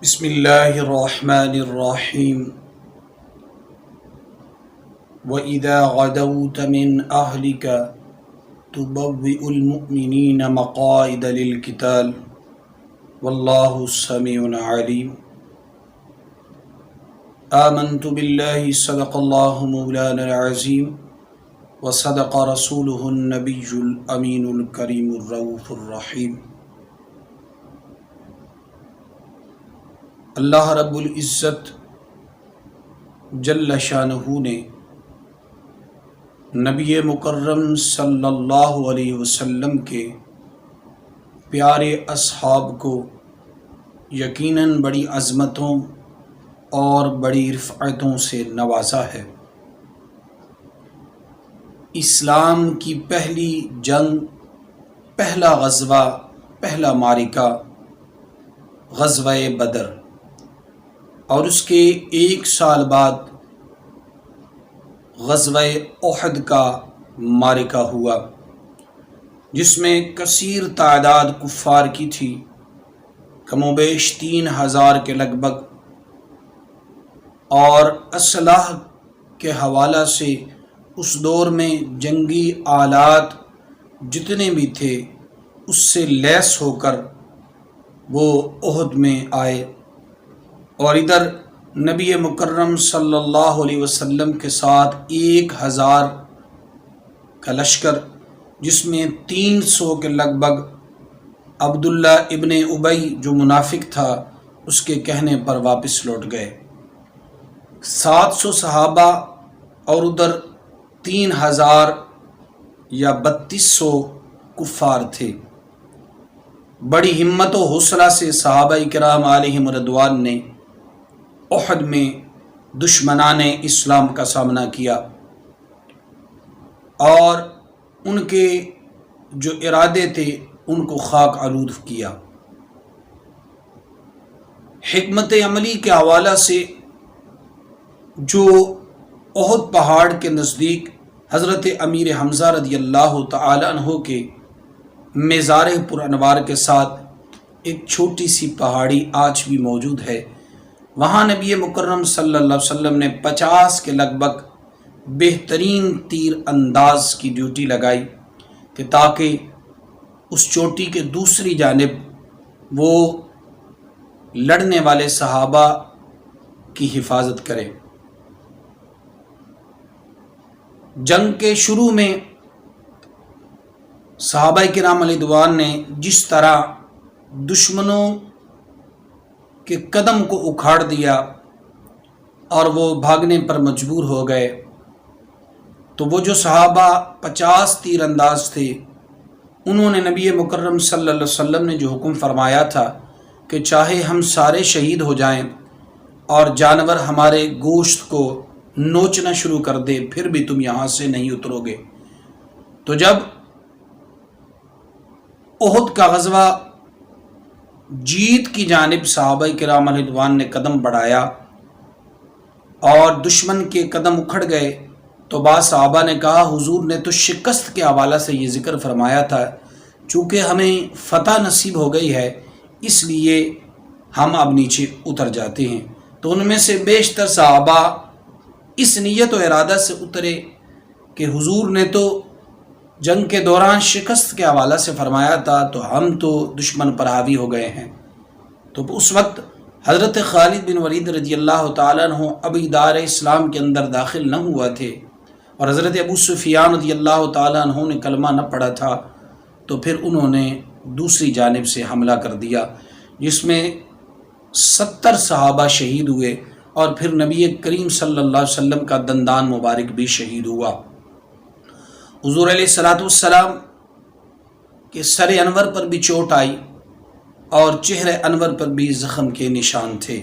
بسم اللہ الرحمن الرحیم وَإِذَا غَدَوْتَ مِنْ أَهْلِكَ تُبَوِّئُ الْمُؤْمِنِينَ مَقَاعِدَ لِلْقِتَالِ وَاللَّهُ سَمِيعٌ عَلِيمٌ آمنت باللہ صدق اللہ مولانا العظیم وصدق رسولہ النبی الامین الکریم الرؤوف الرحیم۔ اللہ رب العزت جل شانہ نے نبی مکرم صلی اللہ علیہ وسلم کے پیارے اصحاب کو یقیناً بڑی عظمتوں اور بڑی رفعتوں سے نوازا ہے۔ اسلام کی پہلی جنگ، پہلا غزوہ، پہلا معرکہ غزوہ بدر، اور اس کے ایک سال بعد غزوہ احد کا معرکہ ہوا، جس میں کثیر تعداد کفار کی تھی، کم و بیش 3000 کے لگ بھگ، اور اسلحہ کے حوالہ سے اس دور میں جنگی آلات جتنے بھی تھے اس سے لیس ہو کر وہ احد میں آئے، اور ادھر نبی مکرم صلی اللہ علیہ وسلم کے ساتھ 1000 کا لشکر، جس میں 300 کے لگ بھگ عبداللہ ابن ابی جو منافق تھا اس کے کہنے پر واپس لوٹ گئے، 700 صحابہ اور ادھر 3000 یا 3200 کفار تھے۔ بڑی ہمت و حوصلہ سے صحابہ کرام علیہم رضوان نے احد میں دشمنان اسلام کا سامنا کیا، اور ان کے جو ارادے تھے ان کو خاک آلود کیا۔ حکمت عملی کے حوالہ سے جو احد پہاڑ کے نزدیک حضرت امیر حمزہ رضی اللہ تعالی عنہ کے مزار پر انوار کے ساتھ ایک چھوٹی سی پہاڑی آج بھی موجود ہے، وہاں نبی مکرم صلی اللہ علیہ وسلم نے 50 کے لگ بھگ بہترین تیر انداز کی ڈیوٹی لگائی کہ تاکہ اس چوٹی کے دوسری جانب وہ لڑنے والے صحابہ کی حفاظت کرے۔ جنگ کے شروع میں صحابہ کرام علیہ رضوان نے جس طرح دشمنوں کے قدم کو اکھاڑ دیا اور وہ بھاگنے پر مجبور ہو گئے، تو وہ جو صحابہ 50 تیر انداز تھے انہوں نے نبی مکرم صلی اللہ علیہ وسلم نے جو حکم فرمایا تھا کہ چاہے ہم سارے شہید ہو جائیں اور جانور ہمارے گوشت کو نوچنا شروع کر دے پھر بھی تم یہاں سے نہیں اترو گے، تو جب احد کا غزوہ جیت کی جانب صحابہ کرام علیہ رضوان نے قدم بڑھایا اور دشمن کے قدم اکھڑ گئے، تو بعض صحابہ نے کہا حضور نے تو شکست کے حوالہ سے یہ ذکر فرمایا تھا، چونکہ ہمیں فتح نصیب ہو گئی ہے اس لیے ہم اب نیچے اتر جاتے ہیں۔ تو ان میں سے بیشتر صحابہ اس نیت و ارادہ سے اترے کہ حضور نے تو جنگ کے دوران شکست کے حوالہ سے فرمایا تھا، تو ہم تو دشمن پر حاوی ہو گئے ہیں۔ تو اس وقت حضرت خالد بن ولید رضی اللہ تعالیٰ عنہ ابھی دار اسلام کے اندر داخل نہ ہوا تھے، اور حضرت ابو سفیان رضی اللہ تعالیٰ عنہ نے کلمہ نہ پڑھا تھا، تو پھر انہوں نے دوسری جانب سے حملہ کر دیا، جس میں 70 صحابہ شہید ہوئے، اور پھر نبی کریم صلی اللہ علیہ وسلم کا دندان مبارک بھی شہید ہوا۔ حضور علیہ الصلوۃ والسلام کے سر انور پر بھی چوٹ آئی اور چہرے انور پر بھی زخم کے نشان تھے۔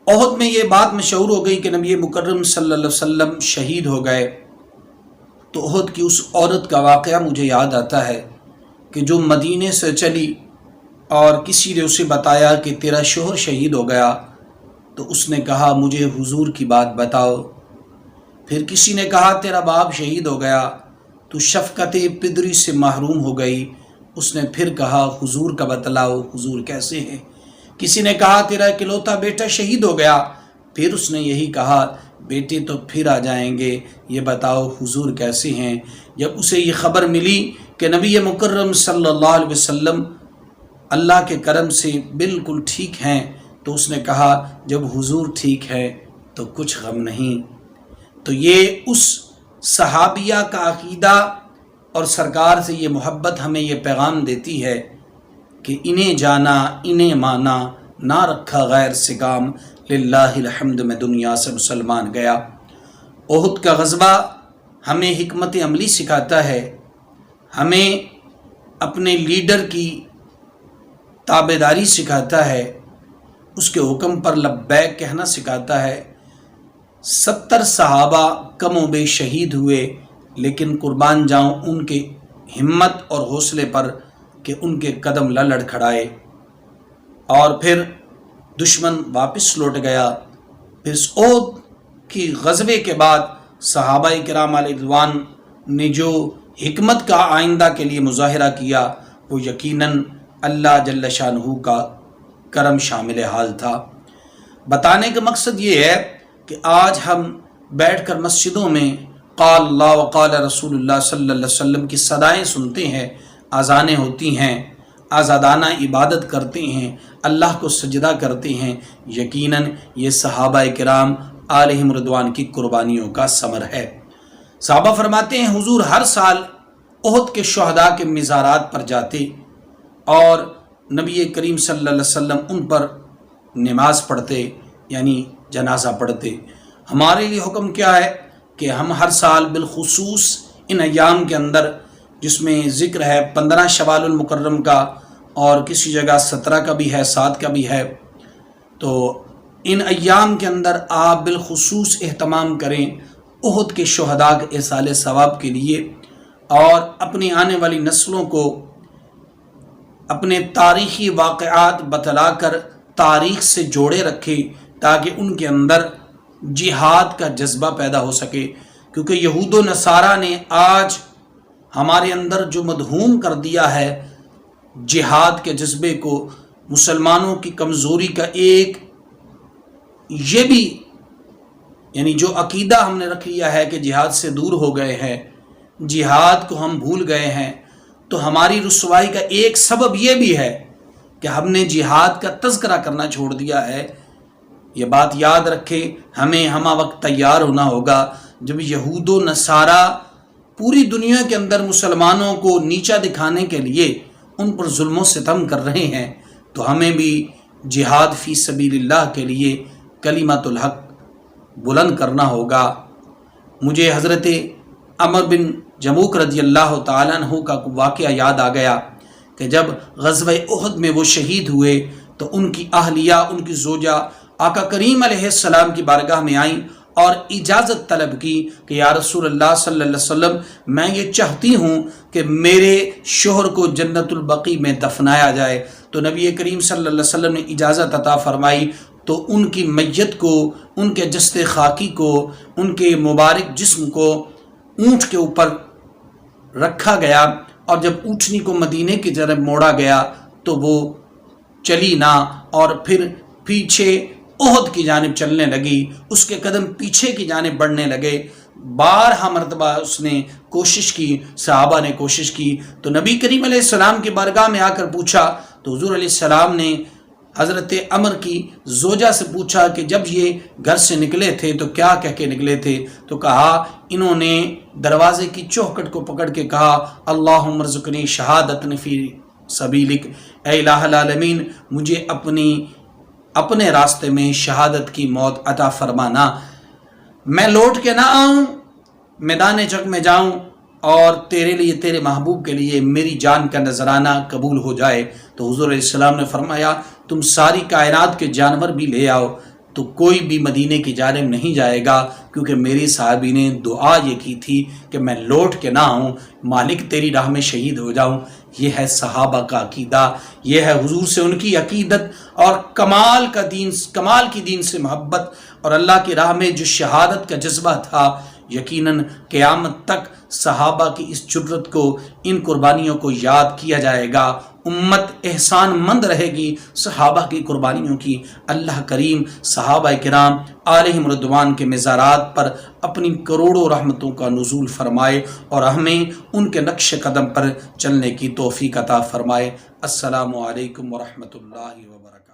احد میں یہ بات مشہور ہو گئی کہ نبی مکرم صلی اللہ علیہ وسلم شہید ہو گئے، تو احد کی اس عورت کا واقعہ مجھے یاد آتا ہے کہ جو مدینے سے چلی اور کسی نے اسے بتایا کہ تیرا شوہر شہید ہو گیا، تو اس نے کہا مجھے حضور کی بات بتاؤ۔ پھر کسی نے کہا تیرا باپ شہید ہو گیا، تو شفقت پدری سے محروم ہو گئی، اس نے پھر کہا حضور کا بتلاؤ، حضور کیسے ہیں؟ کسی نے کہا تیرا اکلوتا بیٹا شہید ہو گیا، پھر اس نے یہی کہا بیٹے تو پھر آ جائیں گے، یہ بتاؤ حضور کیسے ہیں؟ جب اسے یہ خبر ملی کہ نبی مکرم صلی اللہ علیہ وسلم اللہ کے کرم سے بالکل ٹھیک ہیں، تو اس نے کہا جب حضور ٹھیک ہے تو کچھ غم نہیں۔ تو یہ اس صحابیہ کا عقیدہ اور سرکار سے یہ محبت ہمیں یہ پیغام دیتی ہے کہ انہیں جانا انہیں مانا، نہ رکھا غیر سے کام، للہ الحمد میں دنیا سے مسلمان گیا۔ احد کا غزوہ ہمیں حکمت عملی سکھاتا ہے، ہمیں اپنے لیڈر کی تابعداری سکھاتا ہے، اس کے حکم پر لبیک کہنا سکھاتا ہے۔ 70 صحابہ کم و بیش شہید ہوئے، لیکن قربان جاؤں ان کے ہمت اور حوصلے پر کہ ان کے قدم نہ لڑکھڑائے، اور پھر دشمن واپس لوٹ گیا۔ پھر اس احد کی غزوے کے بعد صحابہ کرام علیہ رضوان نے جو حکمت کا آئندہ کے لیے مظاہرہ کیا، وہ یقیناً اللہ جل شانہ کا کرم شامل حال تھا۔ بتانے کا مقصد یہ ہے کہ آج ہم بیٹھ کر مسجدوں میں قال اللہ وقال رسول اللہ صلی اللہ علیہ وسلم کی صدائیں سنتے ہیں، اذانیں ہوتی ہیں، آزادانہ عبادت کرتے ہیں، اللہ کو سجدہ کرتے ہیں، یقیناً یہ صحابہ کرام علیہم رضوان کی قربانیوں کا ثمر ہے۔ صحابہ فرماتے ہیں حضور ہر سال احد کے شہداء کے مزارات پر جاتے اور نبی کریم صلی اللہ علیہ وسلم ان پر نماز پڑھتے، یعنی جنازہ پڑھتے۔ ہمارے لیے حکم کیا ہے کہ ہم ہر سال بالخصوص ان ایام کے اندر، جس میں ذکر ہے 15 شوال المکرم کا اور کسی جگہ 17 کا بھی ہے، 7 کا بھی ہے، تو ان ایام کے اندر آپ بالخصوص اہتمام کریں احد کے شہداء کے ایصال ثواب کے لیے، اور اپنی آنے والی نسلوں کو اپنے تاریخی واقعات بتلا کر تاریخ سے جوڑے رکھے، تاکہ ان کے اندر جہاد کا جذبہ پیدا ہو سکے۔ کیونکہ یہود و نصارہ نے آج ہمارے اندر جو مدھوم کر دیا ہے جہاد کے جذبے کو، مسلمانوں کی کمزوری کا ایک یہ بھی، یعنی جو عقیدہ ہم نے رکھ لیا ہے کہ جہاد سے دور ہو گئے ہیں، جہاد کو ہم بھول گئے ہیں، تو ہماری رسوائی کا ایک سبب یہ بھی ہے کہ ہم نے جہاد کا تذکرہ کرنا چھوڑ دیا ہے۔ یہ بات یاد رکھے، ہمیں ہمہ وقت تیار ہونا ہوگا جب یہود و نصارہ پوری دنیا کے اندر مسلمانوں کو نیچا دکھانے کے لیے ان پر ظلم و ستم کر رہے ہیں، تو ہمیں بھی جہاد فی سبیل اللہ کے لیے کلمۃ الحق بلند کرنا ہوگا۔ مجھے حضرت عمر بن جموک رضی اللہ تعالیٰ عنہ کا واقعہ یاد آ گیا کہ جب غزوہ احد میں وہ شہید ہوئے تو ان کی اہلیہ، ان کی زوجہ آقا کریم علیہ السلام کی بارگاہ میں آئیں اور اجازت طلب کی کہ یا رسول اللہ صلی اللہ علیہ وسلم، میں یہ چاہتی ہوں کہ میرے شوہر کو جنت البقیع میں دفنایا جائے۔ تو نبی کریم صلی اللہ علیہ وسلم نے اجازت عطا فرمائی، تو ان کی میت کو، ان کے جسد خاکی کو، ان کے مبارک جسم کو اونٹ کے اوپر رکھا گیا، اور جب اونٹنی کو مدینے کی جانب موڑا گیا تو وہ چلی نہ، اور پھر پیچھے احد کی جانب چلنے لگی، اس کے قدم پیچھے کی جانب بڑھنے لگے۔ بارہا مرتبہ اس نے کوشش کی، صحابہ نے کوشش کی، تو نبی کریم علیہ السلام کی بارگاہ میں آ کر پوچھا، تو حضور علیہ السلام نے حضرت عمر کی زوجہ سے پوچھا کہ جب یہ گھر سے نکلے تھے تو کیا کہہ کے نکلے تھے؟ تو کہا انہوں نے دروازے کی چوکھٹ کو پکڑ کے کہا اللہم ارزقنی شہادتن فی سبیلک، اے الہ العالمین مجھے اپنے راستے میں شہادت کی موت عطا فرمانا، میں لوٹ کے نہ آؤں، میدان جنگ میں جاؤں اور تیرے لیے، تیرے محبوب کے لیے میری جان کا نذرانہ قبول ہو جائے۔ تو حضور علیہ السلام نے فرمایا تم ساری کائنات کے جانور بھی لے آؤ تو کوئی بھی مدینے کی جانب نہیں جائے گا، کیونکہ میری صحابی نے دعا یہ کی تھی کہ میں لوٹ کے نہ آؤں، مالک تیری راہ میں شہید ہو جاؤں۔ یہ ہے صحابہ کا عقیدہ، یہ ہے حضور سے ان کی عقیدت، اور کمال کی دین سے محبت، اور اللہ کی راہ میں جو شہادت کا جذبہ تھا، یقیناً قیامت تک صحابہ کی اس جرت کو، ان قربانیوں کو یاد کیا جائے گا۔ امت احسان مند رہے گی صحابہ کی قربانیوں کی۔ اللہ کریم صحابہ کرام علیہم رضوان کے مزارات پر اپنی کروڑوں رحمتوں کا نزول فرمائے اور ہمیں ان کے نقش قدم پر چلنے کی توفیق عطا فرمائے۔ السلام علیکم ورحمۃ اللہ وبرکاتہ۔